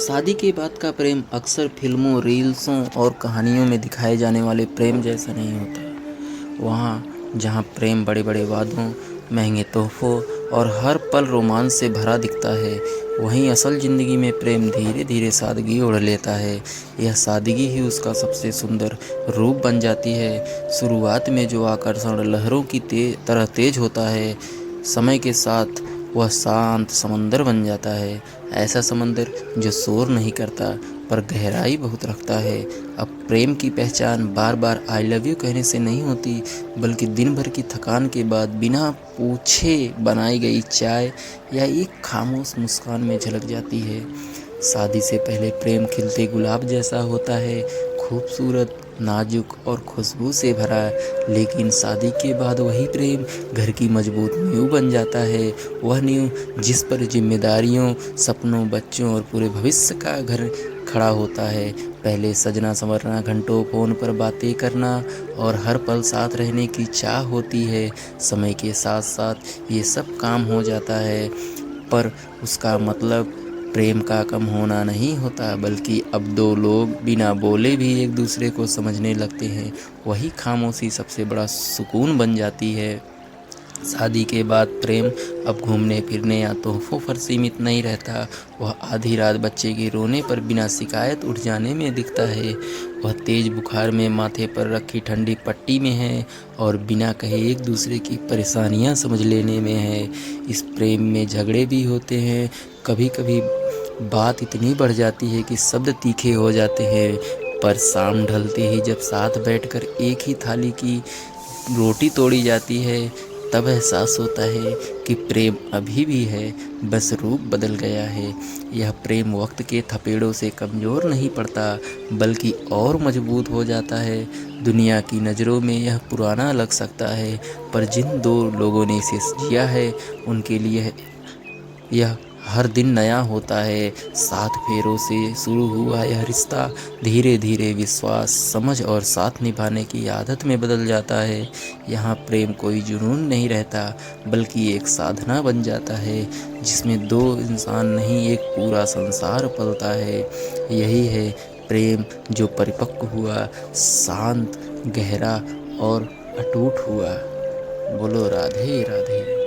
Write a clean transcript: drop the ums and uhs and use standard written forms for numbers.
शादी के बाद का प्रेम अक्सर फिल्मों, रील्सों और कहानियों में दिखाए जाने वाले प्रेम जैसा नहीं होता। वहाँ जहाँ प्रेम बड़े-बड़े वादों, महंगे तोहफ़ों और हर पल रोमांस से भरा दिखता है, वहीं असल ज़िंदगी में प्रेम धीरे-धीरे सादगी ओढ़ लेता है। यह सादगी ही उसका सबसे सुंदर रूप बन जाती है। शुरुआत में जो आकर्षण लहरों की तरह तेज होता है, समय के साथ वह शांत समंदर बन जाता है। ऐसा समंदर जो शोर नहीं करता पर गहराई बहुत रखता है। अब प्रेम की पहचान बार बार आई लव यू कहने से नहीं होती, बल्कि दिन भर की थकान के बाद बिना पूछे बनाई गई चाय या एक खामोश मुस्कान में झलक जाती है। शादी से पहले प्रेम खिलते गुलाब जैसा होता है, खूबसूरत, नाजुक और खुशबू से भरा। लेकिन शादी के बाद वही प्रेम घर की मजबूत नींव बन जाता है। वह नींव जिस पर जिम्मेदारियों, सपनों, बच्चों और पूरे भविष्य का घर खड़ा होता है। पहले सजना संवरना, घंटों फ़ोन पर बातें करना और हर पल साथ रहने की चाह होती है। समय के साथ साथ ये सब काम हो जाता है, पर उसका मतलब प्रेम का कम होना नहीं होता, बल्कि अब दो लोग बिना बोले भी एक दूसरे को समझने लगते हैं। वही खामोशी सबसे बड़ा सुकून बन जाती है। शादी के बाद प्रेम अब घूमने फिरने या तोहफ़ों पर सीमित नहीं रहता। वह आधी रात बच्चे के रोने पर बिना शिकायत उठ जाने में दिखता है। वह तेज बुखार में माथे पर रखी ठंडी पट्टी में है और बिना कहे एक दूसरे की परेशानियां समझ लेने में है। इस प्रेम में झगड़े भी होते हैं। कभी कभी बात इतनी बढ़ जाती है कि शब्द तीखे हो जाते हैं, पर शाम ढलते ही जब साथ बैठकर एक ही थाली की रोटी तोड़ी जाती है, तब एहसास होता है कि प्रेम अभी भी है, बस रूप बदल गया है। यह प्रेम वक्त के थपेड़ों से कमज़ोर नहीं पड़ता, बल्कि और मजबूत हो जाता है। दुनिया की नज़रों में यह पुराना लग सकता है, पर जिन दो लोगों ने इसे जिया है, उनके लिए यह हर दिन नया होता है। 7 फेरों से शुरू हुआ यह रिश्ता धीरे धीरे विश्वास, समझ और साथ निभाने की आदत में बदल जाता है। यहाँ प्रेम कोई जुनून नहीं रहता, बल्कि एक साधना बन जाता है, जिसमें दो इंसान नहीं, एक पूरा संसार पलता है। यही है प्रेम, जो परिपक्व हुआ, शांत, गहरा और अटूट हुआ। बोलो राधे राधे।